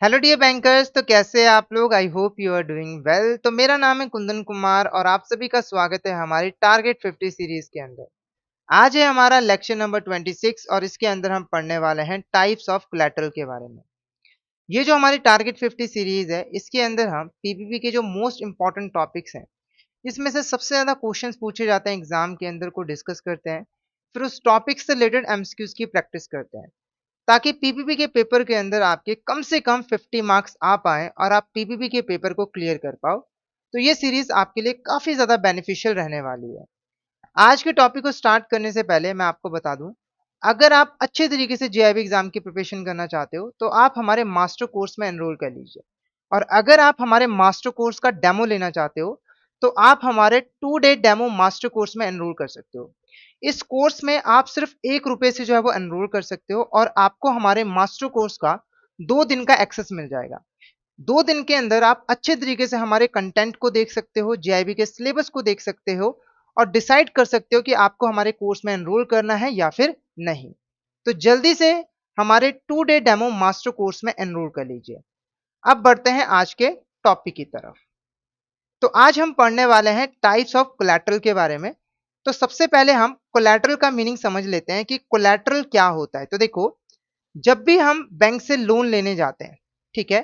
Hello dear bankers. तो कैसे हैं आप लोग? I hope you are doing well. तो मेरा नाम है कुंदन कुमार और आप सभी का स्वागत है हमारी टारगेट 50 सीरीज के अंदर। आज है हमारा लेक्चर नंबर 26 और इसके अंदर हम पढ़ने वाले हैं टाइप्स ऑफ कोलैटरल के बारे में। ये जो हमारी टारगेट 50 सीरीज है इसके अंदर हम पीपीपी के जो मोस्ट इंपॉर्टेंट टॉपिक्स हैं इसमें से सबसे ज्यादा क्वेश्चंस पूछे जाते हैं एग्जाम के अंदर को डिस्कस करते हैं। फिर उस टॉपिक से रिलेटेड एमसीक्यूज की प्रैक्टिस करते हैं ताकि पीपीपी के पेपर के अंदर आपके कम से कम 50 मार्क्स आ पाए और आप पीपीपी के पेपर को क्लियर कर पाओ। तो ये सीरीज आपके लिए काफी ज्यादा बेनिफिशियल रहने वाली है। आज के टॉपिक को स्टार्ट करने से पहले मैं आपको बता दूं, अगर आप अच्छे तरीके से जेआईबी एग्जाम की प्रिपरेशन करना चाहते हो तो आप हमारे मास्टर कोर्स में एनरोल कर लीजिए। और अगर आप हमारे मास्टर कोर्स का डेमो लेना चाहते हो तो आप हमारे 2 डे डेमो मास्टर कोर्स में एनरोल कर सकते हो। इस कोर्स में आप सिर्फ ₹1 से जो है वो एनरोल कर सकते हो और आपको हमारे मास्टर कोर्स का 2 दिन का एक्सेस मिल जाएगा। 2 दिन के अंदर आप अच्छे तरीके से हमारे कंटेंट को देख सकते हो, जेआईबी के सिलेबस को देख सकते हो और डिसाइड कर सकते हो कि आपको हमारे कोर्स में एनरोल करना है या फिर नहीं। तो जल्दी से हमारे 2 डे डेमो मास्टर कोर्स में एनरोल कर लीजिए। अब बढ़ते हैं आज के टॉपिक की तरफ। तो आज हम पढ़ने वाले हैं टाइप्स ऑफ कोलैटरल के बारे में। तो सबसे पहले हम कोलैटरल का मीनिंग समझ लेते हैं कि कोलैटरल क्या होता है। तो देखो, जब भी हम बैंक से लोन लेने जाते हैं, ठीक है,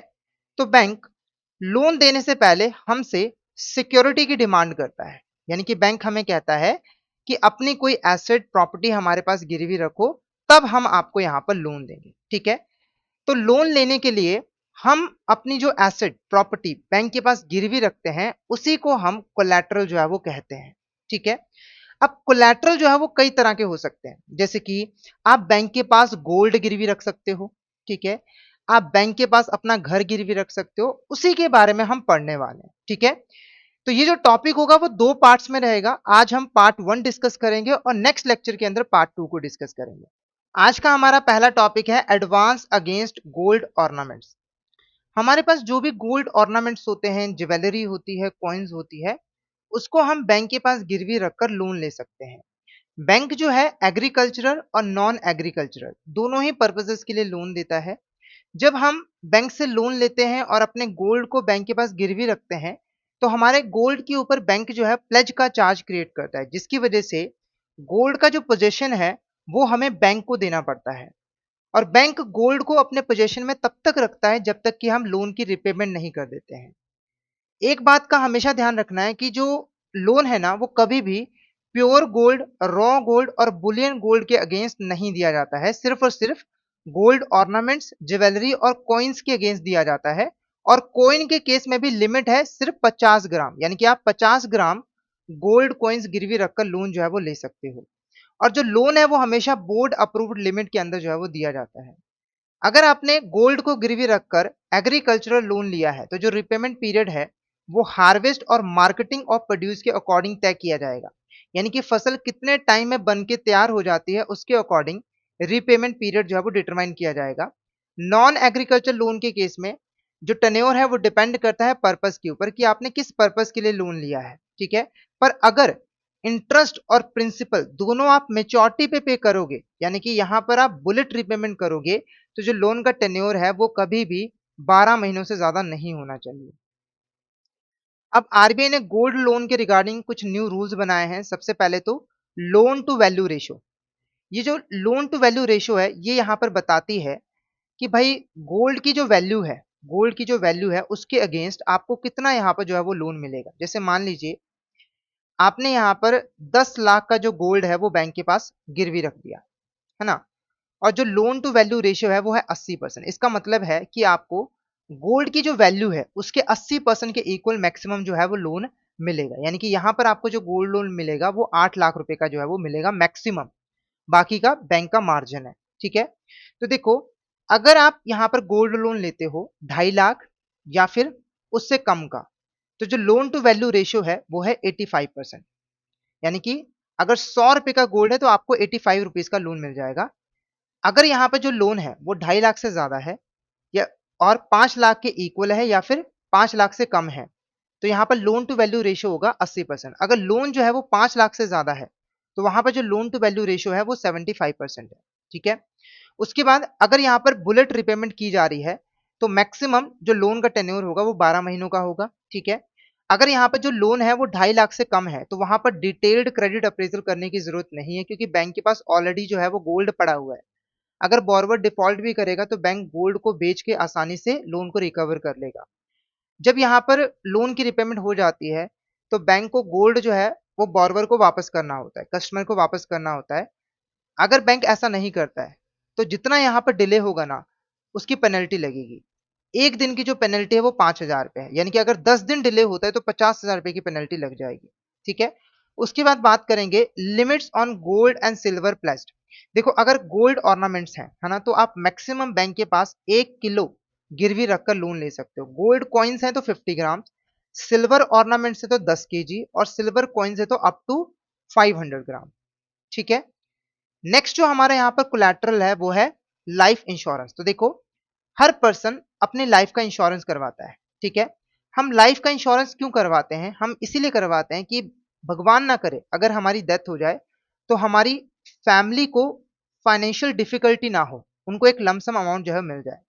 तो बैंक लोन देने से पहले हमसे सिक्योरिटी की डिमांड करता है। यानी कि बैंक हमें कहता है कि अपनी कोई एसेट प्रॉपर्टी हमारे पास गिरवी रखो, तब हम आपको यहां पर लोन देंगे। ठीक है, तो लोन लेने के लिए हम अपनी जो एसेट प्रॉपर्टी बैंक के पास गिरवी रखते हैं उसी को हम कोलैटरल जो है वो कहते हैं। ठीक है, अब कोलैटरल जो है वो कई तरह के हो सकते हैं, जैसे कि आप बैंक के पास गोल्ड गिरवी रख सकते हो। ठीक है, आप बैंक के पास अपना घर गिरवी रख सकते हो, उसी के बारे में हम पढ़ने वाले हैं। ठीक है, तो ये जो टॉपिक होगा वो 2 पार्ट्स में रहेगा। आज हम पार्ट 1 डिस्कस करेंगे और नेक्स्ट लेक्चर के अंदर पार्ट 2 को डिस्कस करेंगे। आज का हमारा पहला टॉपिक है एडवांस अगेंस्ट गोल्ड ऑर्नामेंट्स। हमारे पास जो भी गोल्ड ऑर्नामेंट्स होते हैं, ज्वेलरी होती है, कॉइन्स होती है, उसको हम बैंक के पास गिरवी रखकर लोन ले सकते हैं। बैंक जो है एग्रीकल्चरल और नॉन एग्रीकल्चरल दोनों ही पर्पसेस के लिए लोन देता है। जब हम बैंक से लोन लेते हैं और अपने गोल्ड को बैंक के पास गिरवी रखते हैं तो हमारे गोल्ड के ऊपर बैंक जो है प्लेज का चार्ज क्रिएट करता है, जिसकी वजह से गोल्ड का जो पोजीशन है वो हमें बैंक को देना पड़ता है। और बैंक गोल्ड को अपने पोजीशन में तब तक रखता है जब तक कि हम लोन की रिपेमेंट नहीं कर देते हैं। एक बात का हमेशा ध्यान रखना है कि जो लोन है ना वो कभी भी प्योर गोल्ड, रॉ गोल्ड और बुलियन गोल्ड के अगेंस्ट नहीं दिया जाता है। सिर्फ और सिर्फ गोल्ड ऑर्नामेंट्स, ज्वेलरी और कॉइन्स के अगेंस्ट दिया जाता है। और कॉइन के केस में भी लिमिट है सिर्फ 50 ग्राम, यानी कि आप 50 ग्राम गोल्ड कॉइन्स गिरवी रखकर लोन जो है वो ले सकते हो। और जो लोन है वो हमेशा बोर्ड अप्रूव्ड लिमिट के अंदर जो है वो दिया जाता है। अगर आपने गोल्ड को गिरवी रखकर एग्रीकल्चरल लोन लिया है तो जो रिपेमेंट पीरियड है वो हार्वेस्ट और मार्केटिंग ऑफ प्रोड्यूस के अकॉर्डिंग तय किया जाएगा। यानी कि फसल कितने टाइम में बन के तैयार हो जाती है उसके अकॉर्डिंग रिपेमेंट पीरियड जो है वो डिटरमाइन किया जाएगा। नॉन एग्रीकल्चर लोन के केस में जो टेन्योर है वो डिपेंड करता है पर्पस के ऊपर कि आपने किस पर्पस के लिए लोन लिया है। ठीक है, पर अगर इंटरेस्ट और प्रिंसिपल दोनों आप मेच्योरिटी पे करोगे, यानी कि यहां पर आप बुलेट रिपेमेंट करोगे, तो जो लोन का टेन्योर है वो कभी भी 12 महीनों से ज्यादा नहीं होना चाहिए। अब आरबीआई ने गोल्ड लोन के रिगार्डिंग कुछ न्यू रूल्स बनाए हैं। सबसे पहले तो लोन टू वैल्यू रेशो। ये जो लोन टू वैल्यू रेशो है ये यहाँ पर बताती है कि भाई गोल्ड की जो वैल्यू है, गोल्ड की जो वैल्यू है उसके अगेंस्ट आपको कितना यहाँ पर जो है वो लोन मिलेगा। जैसे मान लीजिए आपने यहाँ पर 10 लाख का जो गोल्ड है वो बैंक के पास गिरवी रख दिया, है ना, और जो लोन टू वैल्यू रेशियो है वो है 80%। इसका मतलब है कि आपको गोल्ड की जो वैल्यू है उसके 80% के इक्वल मैक्सिमम जो है वो लोन मिलेगा। यानी कि यहाँ पर आपको जो गोल्ड लोन मिलेगा वो 8 लाख रुपए का जो है वो मिलेगा मैक्सिमम, बाकी का बैंक का मार्जिन है। ठीक है, तो देखो, अगर आप यहाँ पर गोल्ड लोन लेते हो 2.5 लाख या फिर उससे कम का, तो जो लोन टू वैल्यू रेशियो है वो है 85%। यानी कि अगर 100 रुपए का गोल्ड है तो आपको 85 रुपीज का लोन मिल जाएगा। अगर यहाँ पे जो लोन है वो 2.5 लाख से ज्यादा है या और 5 लाख के इक्वल है या फिर 5 लाख से कम है, तो यहाँ पर लोन टू वैल्यू रेशियो होगा 80%। अगर लोन जो है वो 5 लाख से ज्यादा है तो वहां पर जो लोन टू वैल्यू रेशियो है वो 75% है। ठीक है, उसके बाद अगर यहाँ पर बुलेट रिपेमेंट की जा रही है तो मैक्सिमम जो लोन का टेन्योर होगा वो 12 महीनों का होगा, ठीक है। अगर यहाँ पर जो लोन है वो 2.5 लाख से कम है तो वहां पर डिटेल्ड क्रेडिट अप्रेजल करने की जरूरत नहीं है, क्योंकि बैंक के पास ऑलरेडी जो है वो गोल्ड पड़ा हुआ है। अगर बोरोवर डिफॉल्ट भी करेगा तो बैंक गोल्ड को बेच के आसानी से लोन को रिकवर कर लेगा। जब यहाँ पर लोन की रिपेमेंट हो जाती है तो बैंक को गोल्ड जो है वो बोरोवर को वापस करना होता है, कस्टमर को वापस करना होता है। अगर बैंक ऐसा नहीं करता है तो जितना यहाँ पर डिले होगा ना उसकी पेनल्टी लगेगी। एक दिन की जो पेनल्टी है वो 5,000 रुपए है, यानी कि अगर 10 दिन डिले होता है तो 50,000 रुपए की पेनल्टी लग जाएगी, ठीक है। उसके बाद बात करेंगे limits on gold and silver placed. देखो अगर गोल्ड ऑर्नामेंट्स हैं, है ना, तो आप मैक्सिमम बैंक के पास 1 किलो गिरवी रखकर लोन ले सकते हो। गोल्ड कॉइन्स हैं तो 50 ग्राम, सिल्वर ऑर्नामेंट्स है तो 10 kg और सिल्वर कॉइन्स है तो अप टू 500 ग्राम, ठीक है। नेक्स्ट जो हमारे यहाँ पर कोलैटरल है वो है लाइफ इंश्योरेंस। तो देखो हर पर्सन अपने लाइफ का इंश्योरेंस करवाता है, ठीक है। हम लाइफ का इंश्योरेंस क्यों करवाते हैं? हम इसीलिए करवाते हैं कि भगवान ना करे अगर हमारी डेथ हो जाए तो हमारी फैमिली को फाइनेंशियल डिफिकल्टी ना हो, उनको एक लमसम अमाउंट जो है मिल जाए।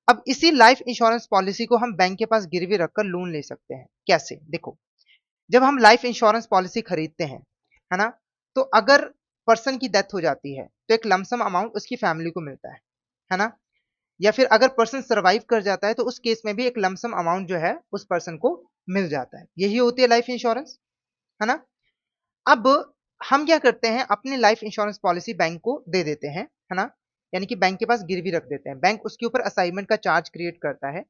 अब इसी लाइफ इंश्योरेंस पॉलिसी को हम बैंक के पास गिरवी रखकर लोन ले सकते हैं। कैसे? देखो जब हम लाइफ इंश्योरेंस पॉलिसी खरीदते हैं, है ना, तो अगर पर्सन की डेथ हो जाती है तो एक लमसम अमाउंट उसकी फैमिली को मिलता है ना। या फिर अगर पर्सन सरवाइव कर जाता है तो उस केस में भी एक लमसम अमाउंट जो है उस पर्सन को मिल जाता है। यही होती है लाइफ इंश्योरेंस, है ना। अब हम क्या करते हैं, अपनी लाइफ इंश्योरेंस पॉलिसी बैंक को दे देते हैं, है ना, यानी कि बैंक के पास गिरवी रख देते हैं। बैंक उसके ऊपर असाइनमेंट का चार्ज क्रिएट करता है।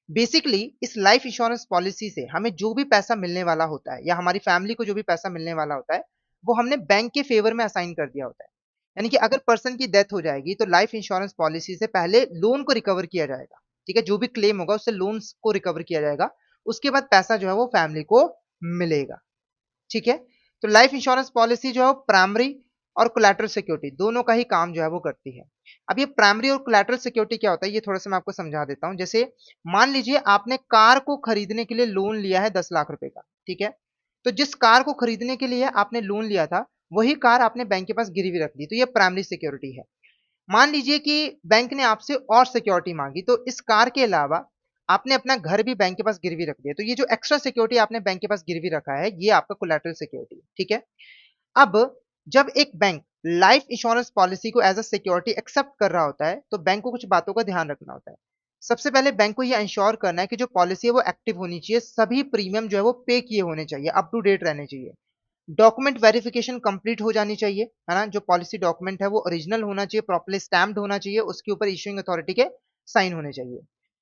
बेसिकली इस लाइफ इंश्योरेंस पॉलिसी से हमें जो भी पैसा मिलने वाला होता है या हमारी फैमिली को जो भी पैसा मिलने वाला होता है वो हमने बैंक के फेवर में असाइन कर दिया होता है। यानी कि अगर पर्सन की डेथ हो जाएगी तो लाइफ इंश्योरेंस पॉलिसी से पहले लोन को रिकवर किया जाएगा, ठीक है। जो भी क्लेम होगा उससे लोन को रिकवर किया जाएगा, उसके बाद पैसा जो है वो फैमिली को मिलेगा, ठीक है। तो लाइफ इंश्योरेंस पॉलिसी जो है वो प्राइमरी और कोलैटरल सिक्योरिटी दोनों का ही काम जो है वो करती है। अब ये प्राइमरी और कोलैटरल सिक्योरिटी क्या होता है ये थोड़ा सा मैं आपको समझा देता हूं। जैसे मान लीजिए आपने कार को खरीदने के लिए लोन लिया है 10 लाख रुपए का, ठीक है। तो जिस कार को खरीदने के लिए आपने लोन लिया था वही कार आपने बैंक के पास गिरवी रख दी, तो ये प्राइमरी सिक्योरिटी है। मान लीजिए कि बैंक ने आपसे और सिक्योरिटी मांगी, तो इस कार के अलावा आपने अपना घर भी बैंक के पास गिरवी रख दिया, तो ये जो एक्स्ट्रा सिक्योरिटी आपने बैंक के पास गिरवी रखा है ये आपका कोलैटरल सिक्योरिटी है, ठीक है। अब जब एक बैंक लाइफ इंश्योरेंस पॉलिसी को एज अ सिक्योरिटी एक्सेप्ट कर रहा होता है तो बैंक को कुछ बातों का ध्यान रखना होता है। सबसे पहले बैंक को यह इंश्योर करना है कि जो पॉलिसी है वो एक्टिव होनी चाहिए, सभी प्रीमियम जो है वो पे किए होने चाहिए, अप टू डेट रहने चाहिए। डॉक्यूमेंट वेरिफिकेशन कंप्लीट हो जानी चाहिए, है ना। जो पॉलिसी डॉक्यूमेंट है वो ओरिजिनल होना चाहिए, प्रॉपर्ली स्टैम्प्ड होना चाहिए, उसके ऊपर इशूइंग अथॉरिटी के साइन होने चाहिए।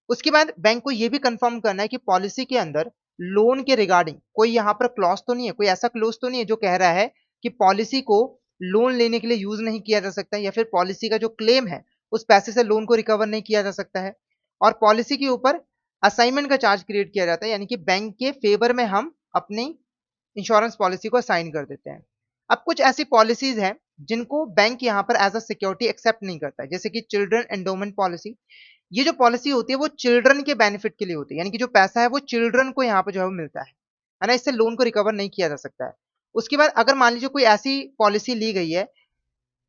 उसके बाद बैंक को ये भी कंफर्म करना है कि पॉलिसी के अंदर लोन के रिगार्डिंग कोई यहाँ पर क्लॉज तो नहीं है, कोई ऐसा क्लोज तो नहीं है जो कह रहा है कि पॉलिसी को लोन लेने के लिए यूज नहीं किया जा सकता है, या फिर पॉलिसी का जो क्लेम है उस पैसे से लोन को रिकवर नहीं किया जा सकता है। और पॉलिसी के ऊपर असाइनमेंट का चार्ज क्रिएट किया जाता है, यानी कि बैंक के फेवर में हम अपनी इंश्योरेंस पॉलिसी को साइन कर देते हैं। अब कुछ ऐसी पॉलिसीज हैं जिनको बैंक यहाँ पर एज अ सिक्योरिटी एक्सेप्ट नहीं करता है, जैसे कि चिल्ड्रन एंडोमेंट पॉलिसी। ये जो पॉलिसी होती है वो चिल्ड्रन के बेनिफिट के लिए होती है, यानी कि जो पैसा है वो चिल्ड्रन को यहाँ पर जो है वो मिलता है ना, इससे लोन को रिकवर नहीं किया जा सकता है। उसके बाद अगर मान लीजिए कोई ऐसी पॉलिसी ली गई है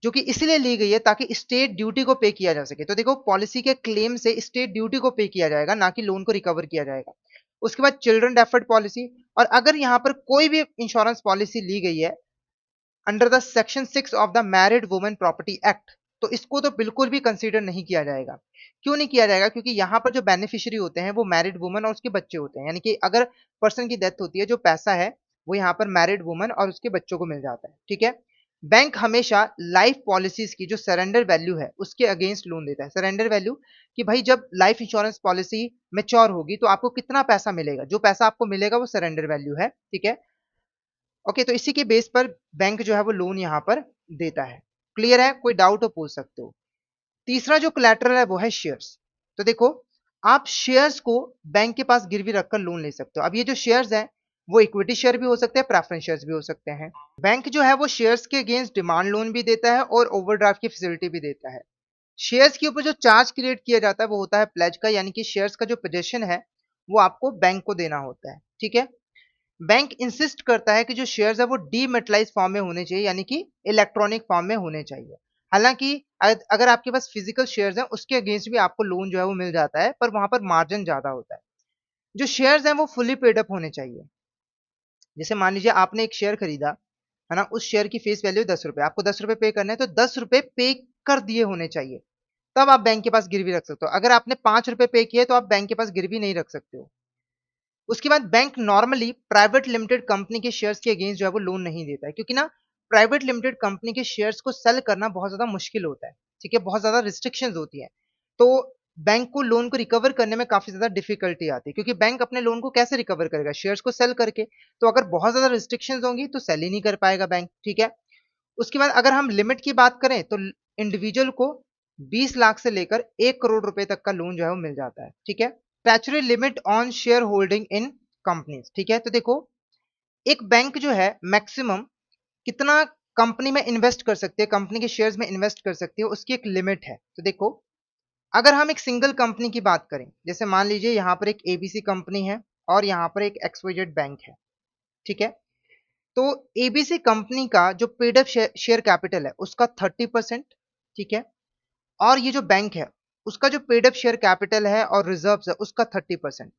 जो कि इसलिए ली गई है ताकि स्टेट ड्यूटी को पे किया जा सके, तो देखो पॉलिसी के क्लेम से स्टेट ड्यूटी को पे किया जाएगा, ना कि लोन को रिकवर किया जाएगा। उसके बाद चिल्ड्रन डेफर्ड पॉलिसी। और अगर यहाँ पर कोई भी इंश्योरेंस पॉलिसी ली गई है under the section 6 of the married women property act, तो इसको तो बिल्कुल भी कंसीडर नहीं किया जाएगा। क्यों नहीं किया जाएगा? क्योंकि यहाँ पर जो बेनिफिशियरी होते हैं वो मैरिड वुमन और उसके बच्चे होते हैं, यानी कि अगर पर्सन की डेथ होती है जो पैसा है वो यहाँ पर मैरिड वुमन और उसके बच्चों को मिल जाता है, ठीक है। बैंक हमेशा लाइफ पॉलिसीज की जो सरेंडर वैल्यू है उसके अगेंस्ट लोन देता है। सरेंडर वैल्यू कि भाई जब लाइफ इंश्योरेंस पॉलिसी मेच्योर होगी तो आपको कितना पैसा मिलेगा, जो पैसा आपको मिलेगा वो सरेंडर वैल्यू है, ठीक है। ओके, तो इसी के बेस पर बैंक जो है वो लोन यहाँ पर देता है। क्लियर है? कोई डाउट हो पूछ सकते हो। तीसरा जो कोलैटरल है वो है शेयर्स। तो देखो आप शेयर्स को बैंक के पास गिरवी रखकर लोन ले सकते हो। अब ये जो शेयर्स हैं वो इक्विटी शेयर भी हो सकते हैं, प्रेफरेंस शेयर्स भी हो सकते हैं। बैंक जो है वो शेयर्स के अगेंस्ट डिमांड लोन भी देता है और ओवरड्राफ्ट की फैसिलिटी भी देता है। शेयर्स के ऊपर जो चार्ज क्रिएट किया जाता है वो होता है प्लेज का, यानी कि शेयर्स का जो पोजीशन है वो आपको बैंक को देना होता है, ठीक है। बैंक इंसिस्ट करता है कि जो शेयर्स है वो डीमेटलाइज फॉर्म में होने चाहिए, यानी कि इलेक्ट्रॉनिक फॉर्म में होने चाहिए। हालांकि अगर आपके पास फिजिकल शेयर्स हैं उसके अगेंस्ट भी आपको लोन जो है वो मिल जाता है, पर वहां पर मार्जिन ज्यादा होता है। जो शेयर्स हैं वो फुली पेड अप होने चाहिए। जैसे मान लीजिए आपने एक शेयर खरीदा, है ना, उस शेयर की फेस वैल्यू 10 रुपए, आपको 10 रुपए पे करना है, तो 10 रुपए पे कर दिए होने चाहिए, तब आप बैंक के पास गिरवी रख सकते हो। अगर आपने 5 रुपए पे किए तो आप बैंक के पास गिरवी नहीं रख सकते हो। उसके बाद bank normally private limited company के शेयर्स के अगेंस्ट जो है वो लोन नहीं देता है, क्योंकि ना प्राइवेट लिमिटेड कंपनी के शेयर्स को सेल करना बहुत ज्यादा मुश्किल होता है, ठीक है, बहुत ज्यादा रिस्ट्रिक्शंस होती है। तो बैंक को लोन को रिकवर करने में काफी ज्यादा डिफिकल्टी आती है, क्योंकि बैंक अपने लोन को कैसे रिकवर करेगा, शेयर्स को सेल करके। तो अगर बहुत ज्यादा रिस्ट्रिक्शंस होंगी तो सेल ही नहीं कर पाएगा बैंक, ठीक है। उसके बाद अगर हम लिमिट की बात करें तो इंडिविजुअल को 20 लाख से लेकर 1 करोड़ रुपए तक का लोन जो है वो मिल जाता है, ठीक है। Statutory limit on share holding in companies, ठीक है। तो देखो, एक बैंक जो है मैक्सिमम कितना कंपनी में इन्वेस्ट कर सकती है, कंपनी के शेयर्स में इन्वेस्ट कर सकती है, उसकी एक लिमिट है। तो देखो, अगर हम एक सिंगल कंपनी की बात करें, जैसे मान लीजिए यहाँ पर एक एबीसी कंपनी है और यहाँ पर एक एक्सवाइजेड बैंक है, ठीक है। तो एबीसी कंपनी का जो पेड अप शेयर कैपिटल है उसका 30%, ठीक है। और ये जो बैंक है उसका जो पेड अप शेयर कैपिटल है और रिजर्व्स है उसका 30%।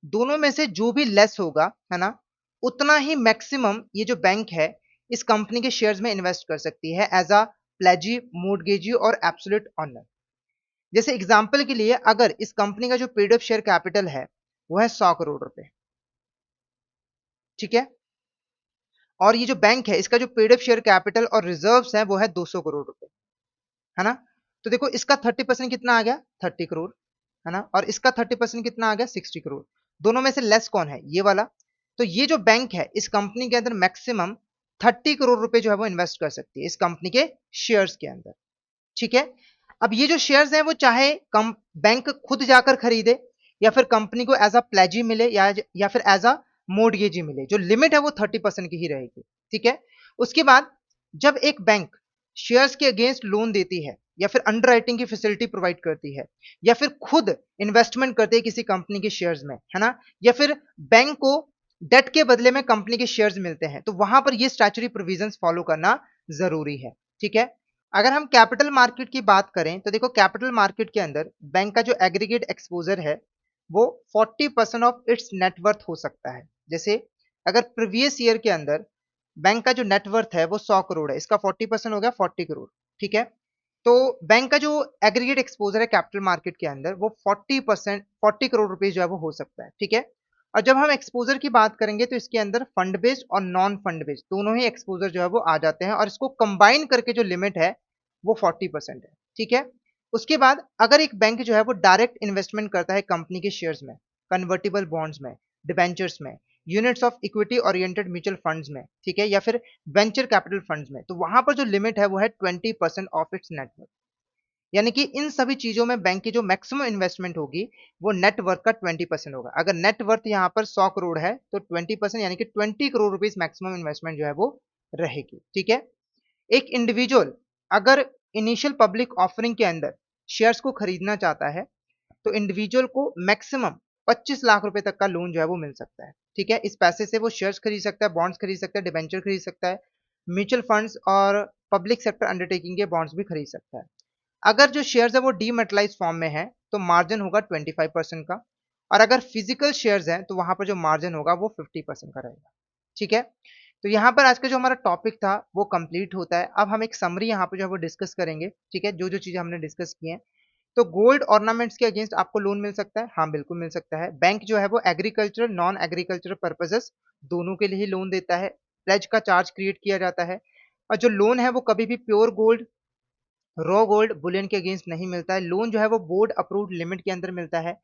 दोनों में से जो भी लेस होगा, है ना, उतना ही मैक्सिमम ये जो बैंक है इस कंपनी के शेयर्स में इन्वेस्ट कर सकती है एज अ प्लेजी, मोर्टगेजी और एब्सोल्यूट ऑनर। जैसे एग्जांपल के लिए, अगर इस कंपनी का जो पेड अप शेयर कैपिटल है वो है 100 करोड़ रुपए, ठीक है, और ये जो बैंक है इसका जो पेड अप शेयर कैपिटल और रिजर्व्स है वो है 200 करोड़ रुपए, है ना। तो देखो, इसका 30% कितना आ गया, 30 करोड़, है ना, और इसका 30% कितना आ गया, 60 करोड़। दोनों में से लेस कौन है, ये वाला। तो ये जो बैंक है इस कंपनी के अंदर मैक्सिमम 30 करोड़ रुपए जो है वो इन्वेस्ट कर सकती है इस कंपनी के शेयर्स के अंदर, ठीक है। अब ये जो शेयर्स हैं वो चाहे कम बैंक खुद जाकर खरीदे, या फिर कंपनी को एज अ प्लेजी मिले, या फिर एज अ मोर्टगेजी मिले, जो लिमिट है वो 30% की ही रहेगी, ठीक है। उसके बाद जब एक बैंक शेयर्स के अगेंस्ट लोन देती है, या फिर अंडरराइटिंग की फैसिलिटी प्रोवाइड करती है, या फिर खुद इन्वेस्टमेंट करती है किसी कंपनी के शेयर्स में, है ना, या फिर बैंक को डेट के बदले में कंपनी के शेयर्स मिलते हैं, तो वहां पर ये स्टैच्यूटरी प्रोविजंस फॉलो करना जरूरी है, ठीक है। अगर हम कैपिटल मार्केट की बात करें तो देखो, कैपिटल मार्केट के अंदर बैंक का जो एग्रीगेट एक्सपोजर है वो 40% ऑफ इट्स नेटवर्थ हो सकता है। जैसे अगर प्रीवियस ईयर के अंदर बैंक का जो नेटवर्थ है वो 100 करोड़ है, इसका 40% हो गया 40 करोड़, ठीक है। तो बैंक का जो एग्रीगेट एक्सपोजर है कैपिटल मार्केट के अंदर वो 40%, 40 करोड़ रुपए जो है वो हो सकता है, ठीक है। और जब हम एक्सपोजर की बात करेंगे तो इसके अंदर फंड बेस्ड और नॉन फंड बेस्ड दोनों ही एक्सपोजर जो है वो आ जाते हैं, और इसको कंबाइन करके जो लिमिट है वो 40% है, ठीक है। उसके बाद अगर एक बैंक जो है वो डायरेक्ट इन्वेस्टमेंट करता है कंपनी के शेयर्स में, कन्वर्टेबल बॉन्ड्स में, डिबेंचर्स में, units of equity oriented mutual funds में, ठीक है, या फिर वेंचर कैपिटल फंड्स में, तो वहां पर जो लिमिट है वो है 20% ऑफ इट्स नेटवर्थ। यानी कि इन सभी चीजों में बैंक की जो मैक्सिमम इन्वेस्टमेंट होगी वो नेटवर्थ का 20% होगा। अगर नेटवर्थ यहाँ पर 100 करोड़ है तो 20% यानी कि 20 करोड़ रुपीज मैक्सिमम इन्वेस्टमेंट जो है वो रहेगी, ठीक है। एक इंडिविजुअल अगर इनिशियल पब्लिक ऑफरिंग के अंदर शेयर्स को खरीदना चाहता है तो इंडिविजुअल को मैक्सिमम 25 लाख रुपए तक का लोन जो है वो मिल सकता है, ठीक है। इस पैसे से वो शेयर्स खरीद सकता है, बॉन्ड्स खरीद सकता है, डिबेंचर खरीद सकता है, म्यूचुअल फंड्स और पब्लिक सेक्टर अंडरटेकिंग के बॉन्ड्स भी खरीद सकता है। अगर जो शेयर्स है वो डीमेटलाइज फॉर्म में है तो मार्जिन होगा 25% का, और अगर फिजिकल शेयर्स हैं तो वहां पर जो मार्जिन होगा वो 50% का रहेगा, ठीक है। तो यहाँ पर आज का जो हमारा टॉपिक था वो कंप्लीट होता है। अब हम एक समरी यहाँ पे जो है वो डिस्कस करेंगे, ठीक है, जो जो चीजें हमने डिस्कस की हैं। तो गोल्ड ऑर्नामेंट्स के अगेंस्ट आपको लोन मिल सकता है, हाँ बिल्कुल मिल सकता है। बैंक जो है वो एग्रीकल्चर, नॉन एग्रीकल्चर पर्पजेस दोनों के लिए ही लोन देता है। प्लेज का चार्ज क्रिएट किया जाता है, और जो लोन है वो कभी भी pure gold, raw gold, Boolean के अगेंस्ट नहीं मिलता है। लोन जो है वो बोर्ड अप्रूव्ड लिमिट के अंदर मिलता है।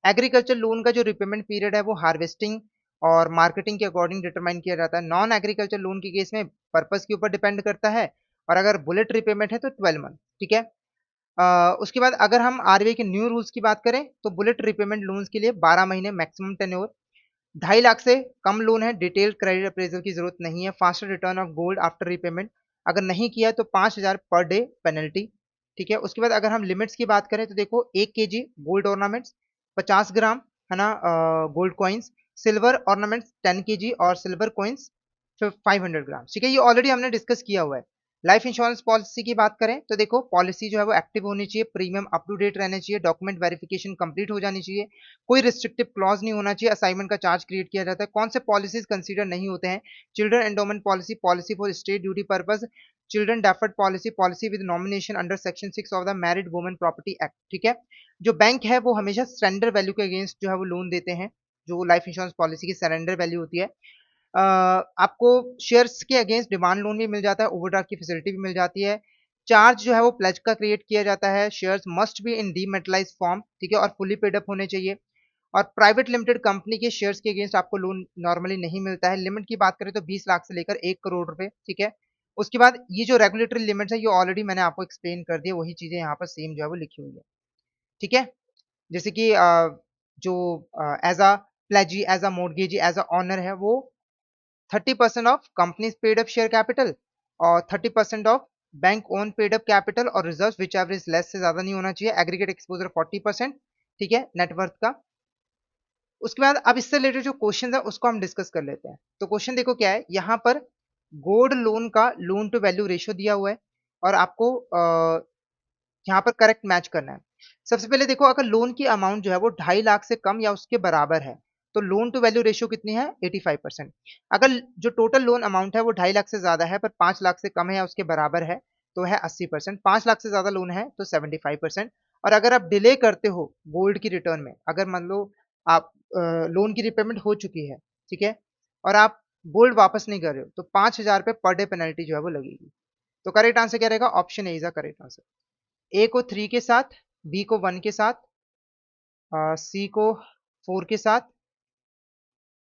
एग्रीकल्चर लोन का जो रिपेमेंट पीरियड है वो हार्वेस्टिंग और मार्केटिंग के अकॉर्डिंग डिटरमाइन किया जाता है। नॉन एग्रीकल्चर लोन के केस में पर्पस के ऊपर डिपेंड करता है, और अगर बुलेट रिपेमेंट है तो 12 मंथ, ठीक है। उसके बाद अगर हम आरबीआई के न्यू रूल्स की बात करें तो बुलेट रिपेमेंट लोन्स के लिए 12 महीने मैक्सिमम टेन्योर, 2.5 लाख से कम लोन है, डिटेल क्रेडिट अप्रेजल की जरूरत नहीं है, faster return of gold after repayment, अगर नहीं किया तो 5,000 पर डे पेनल्टी, ठीक है। उसके बाद अगर हम लिमिट्स की बात करें तो देखो, 1 kg गोल्ड ऑर्नामेंट्स, 50 ग्राम, है ना, gold coins, silver ornaments 10 kg और सिल्वर कॉइन्स 500 ग्राम, ठीक है। ये ऑलरेडी हमने डिस्कस किया हुआ है। लाइफ इंश्योरेंस पॉलिसी की बात करें तो देखो पॉलिसी जो है वो एक्टिव होनी चाहिए, प्रीमियम अप टू डेट रहना चाहिए, डॉक्यूमेंट वेरिफिकेशन कंप्लीट हो जानी चाहिए, कोई रिस्ट्रिक्टिव क्लॉज नहीं होना चाहिए, असाइनमेंट का चार्ज क्रिएट किया जाता है। कौन से पॉलिसीज कंसीडर नहीं होते हैं? Children endowment policy, policy for state duty purpose, children deferred policy, policy with nomination under section 6 of the married women property act. ठीक है, जो बैंक है वो हमेशा सरेंडर वैल्यू के अगेंस्ट जो है वो लोन देते हैं, जो लाइफ इंश्योरेंस पॉलिसी की सरेंडर वैल्यू होती है। आपको शेयर्स के अगेंस्ट डिमांड लोन भी मिल जाता है, ओवरड्राफ्ट की फैसिलिटी भी मिल जाती है। चार्ज जो है वो प्लेज का क्रिएट किया जाता है, shares must be in dematerialised form, ठीक है, और फुली पेड अप होने चाहिए। और प्राइवेट लिमिटेड कंपनी के शेयर्स के अगेंस्ट आपको लोन नॉर्मली नहीं मिलता है। लिमिट की बात करें तो 20 लाख से लेकर 1 करोड़ रुपए, ठीक है। उसके बाद ये जो रेगुलेटरी लिमिट्स है ये ऑलरेडी मैंने आपको एक्सप्लेन कर दिया, वही चीजें यहाँ पर सेम जो है वो लिखी हुई है, ठीक है। जैसे कि जो as a pledgee, as a mortgagee, as a owner है, वो 30% of company's paid up share capital और 30% of bank own paid up capital और रिजर्व विच एवरेज लेस से ज्यादा नहीं होना चाहिए। एग्रीगेट एक्सपोजर 40%, ठीक है, नेटवर्थ का। उसके बाद अब इससे रिलेटेड जो क्वेश्चन है उसको हम डिस्कस कर लेते हैं। तो क्वेश्चन देखो क्या है, यहाँ पर गोल्ड लोन का लोन टू वैल्यू रेशियो दिया हुआ है और आपको यहाँ पर करेक्ट मैच करना है। सबसे पहले देखो, अगर लोन की अमाउंट जो है वो 2.5 लाख से कम या उसके बराबर है तो लोन टू वैल्यू रेशियो कितनी है? 85%। अगर जो टोटल लोन अमाउंट है वो 2.5 लाख से ज्यादा है पर 5 लाख से कम है या उसके बराबर है तो है 80%। 5 लाख से ज्यादा लोन है तो 75%। और अगर आप डिले करते हो गोल्ड की रिटर्न में, अगर मान लो आप लोन की रिपेमेंट हो चुकी है, ठीक है, और आप गोल्ड वापस नहीं कर रहे हो तो 5,000 रुपये पर डे पेनल्टी जो है वो लगेगी। तो करेक्ट आंसर क्या रहेगा? Option A is the correct answer. A को 3 के साथ, बी को 1 के साथ, सी को 4 के साथ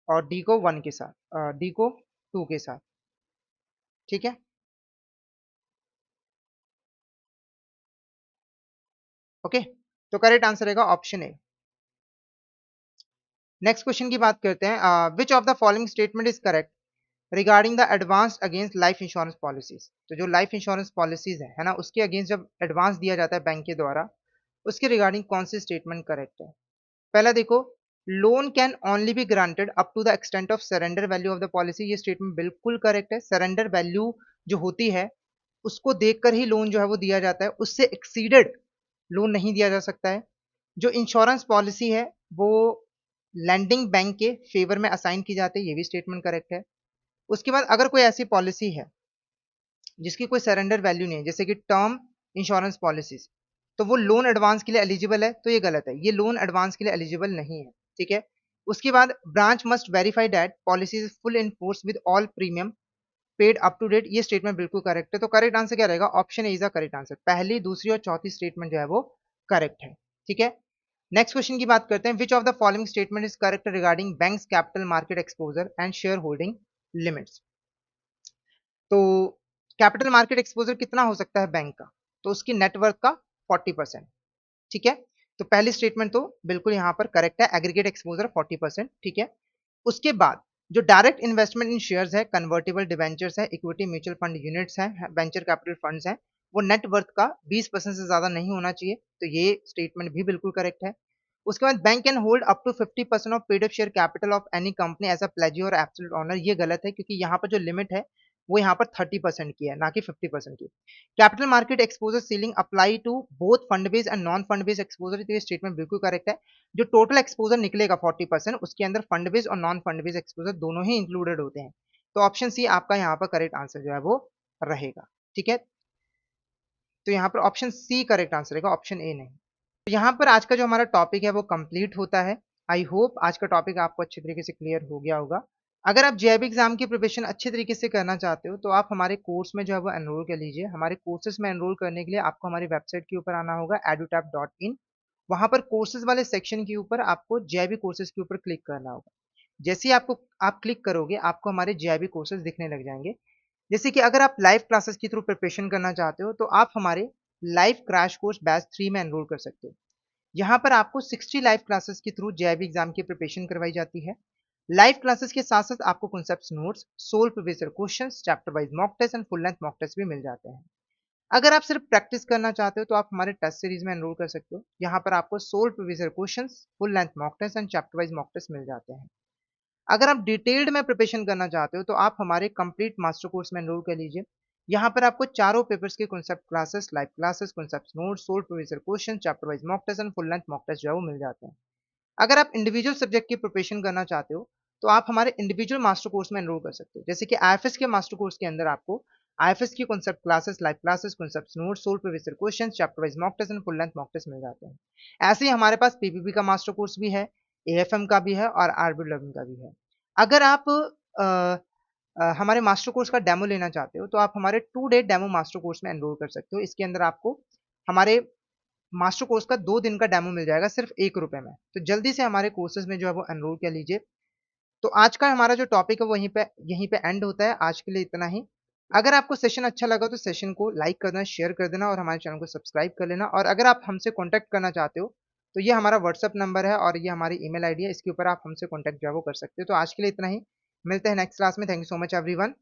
और डी को 1 के साथ, डी को 2 के साथ, ठीक है। ओके, तो करेक्ट आंसर रहेगा ऑप्शन ए। नेक्स्ट क्वेश्चन की बात करते हैं, which of the following statement is correct regarding the advance against life insurance policies. तो जो लाइफ इंश्योरेंस पॉलिसीज है ना, उसके अगेंस्ट जब एडवांस दिया जाता है बैंक के द्वारा, उसके रिगार्डिंग कौन सी स्टेटमेंट करेक्ट है? पहला देखो, loan can only be granted up to the extent of surrender value of the policy. ये स्टेटमेंट बिल्कुल करेक्ट है। सरेंडर वैल्यू जो होती है उसको देखकर ही लोन जो है वो दिया जाता है, उससे एक्सीडेड लोन नहीं दिया जा सकता है। जो इंश्योरेंस पॉलिसी है वो लैंडिंग बैंक के फेवर में असाइन की जाती है, ये भी स्टेटमेंट करेक्ट है। उसके बाद अगर कोई ऐसी पॉलिसी है जिसकी कोई सरेंडर वैल्यू नहीं है, जैसे कि टर्म इंश्योरेंस पॉलिसीज, तो वो लोन एडवांस के लिए एलिजिबल है, तो ये गलत है, ये लोन एडवांस के लिए एलिजिबल नहीं है, ठीक है। उसके बाद branch must verify that policy is full in force with all premium paid up to date. ये स्टेटमेंट बिल्कुल करेक्ट है। तो करेक्ट आंसर क्या रहेगा? Option A is the correct answer. पहली, दूसरी और चौथी स्टेटमेंट जो है वो करेक्ट है, ठीक है। नेक्स्ट क्वेश्चन की बात करते हैं, which of the following statement is correct regarding banks capital market exposure and share holding limits. तो कैपिटल मार्केट एक्सपोजर कितना हो सकता है बैंक का? तो उसकी नेटवर्थ का 40%, ठीक है। तो पहली स्टेटमेंट तो बिल्कुल यहां पर करेक्ट है, एग्रीगेट एक्सपोजर 40%, ठीक है। उसके बाद जो डायरेक्ट इन्वेस्टमेंट इन शेयर्स है, कन्वर्टेबल डिवेंचर्स है, इक्विटी म्यूचुअल फंड यूनिट्स हैं, वेंचर कैपिटल फंड्स हैं, वो नेटवर्थ का 20% से ज्यादा नहीं होना चाहिए, तो ये स्टेटमेंट भी बिल्कुल करेक्ट है। उसके बाद bank can hold up to 50% of paid up share capital of any company as a pledgee और एब्सोल्यूट ऑनर। ये गलत है क्योंकि यहाँ पर जो लिमिट है वो यहाँ पर 30% की है, ना कि 50% की। Capital market exposure ceiling apply to both fund base and non fund base exposure, तो ये स्टेटमेंट बिल्कुल करेक्ट है। जो टोटल एक्सपोजर निकलेगा 40%, उसके अंदर फंड बेस और नॉन फंड बेस एक्सपोजर दोनों ही इंक्लूडेड होते हैं। तो ऑप्शन सी आपका यहाँ पर करेक्ट आंसर जो है वो रहेगा, ठीक है। तो यहाँ पर ऑप्शन सी करेक्ट आंसर रहेगा, ऑप्शन ए नहीं। तो यहाँ पर आज का जो हमारा टॉपिक है वो कंप्लीट होता है। आई होप आज का टॉपिक आपको अच्छे तरीके से क्लियर हो गया होगा। अगर आप जेईई एग्जाम की प्रिपरेशन अच्छे तरीके से करना चाहते हो तो आप हमारे कोर्स में जो है वो एनरोल कर लीजिए। हमारे कोर्सेज में एनरोल करने के लिए आपको हमारी वेबसाइट के ऊपर आना होगा edutap.in। वहां पर कोर्सेज वाले सेक्शन के ऊपर आपको जेईई कोर्सेज के ऊपर क्लिक करना होगा। जैसे ही आप क्लिक करोगे आपको हमारे जेईई कोर्सेज दिखने लग जाएंगे। जैसे कि अगर आप लाइव क्लासेस के थ्रू प्रिपरेशन करना चाहते हो तो आप हमारे लाइव क्रैश कोर्स बैच 3 में एनरोल कर सकते हो। यहाँ पर आपको 60 लाइव क्लासेस के थ्रू जेईई एग्जाम की प्रिपरेशन करवाई जाती है। लाइव क्लासेस के साथ साथ आपको concept notes, solve previous questions, chapter wise mock test and full length mock test भी मिल जाते हैं। अगर आप सिर्फ प्रैक्टिस करना चाहते हो तो आप हमारे टेस्ट सीरीज में एनरोल कर सकते हो। यहाँ पर आपको solve previous questions, full length mock test and chapter wise mock test मिल जाते हैं। अगर आप डिटेल्ड में प्रिपरेशन करना चाहते हो तो आप हमारे कंप्लीट मास्टर कोर्स में एनरोल कर लीजिए। यहाँ पर आपको चारों पेपर्स के concept classes, live classes, concept notes, solve previous year question, chapter wise mock test and full length mock test जो है वो मिल जाते हैं। अगर आप इंडिविजुअल सब्जेक्ट की प्रिपरेशन करना चाहते हो, तो आप हमारे इंडिविजुअल मास्टर कोर्स में एनरोल कर सकते हो। जैसे कि आईएफएस के मास्टर कोर्स के अंदर आपको आईएफएस की concept classes, live classes, concept notes, solve previous year questions, chapter wise mock test and full length mock test मिल जाते हैं। ऐसे ही हमारे पास पीपीपी का मास्टर कोर्स भी है, एएफएम का भी है और आरबी लर्निंग का भी है। अगर आप हमारे मास्टर कोर्स का डेमो लेना चाहते हो, तो आप हमारे 2 डे डेमो मास्टर कोर्स में एनरोल कर सकते हो। इसके अंदर आपको हमारे मास्टर कोर्स का 2 दिन का डेमो मिल जाएगा सिर्फ ₹1 में। तो जल्दी से हमारे कोर्सेज़ में जो है वो एनरोल कर लीजिए। तो आज का हमारा जो टॉपिक है वो यहीं पे एंड होता है। आज के लिए इतना ही। अगर आपको सेशन अच्छा लगा तो सेशन को लाइक कर देना, शेयर कर देना और हमारे चैनल को सब्सक्राइब कर लेना। और अगर आप हमसे कॉन्टैक्ट करना चाहते हो, तो ये हमारा व्हाट्सएप नंबर है और ये हमारी ईमेल आईडी है। इसके ऊपर आप हमसे कॉन्टैक्ट जो है वो कर सकते हो। तो आज के लिए इतना ही। मिलते हैं नेक्स्ट क्लास में। Thank you so much everyone.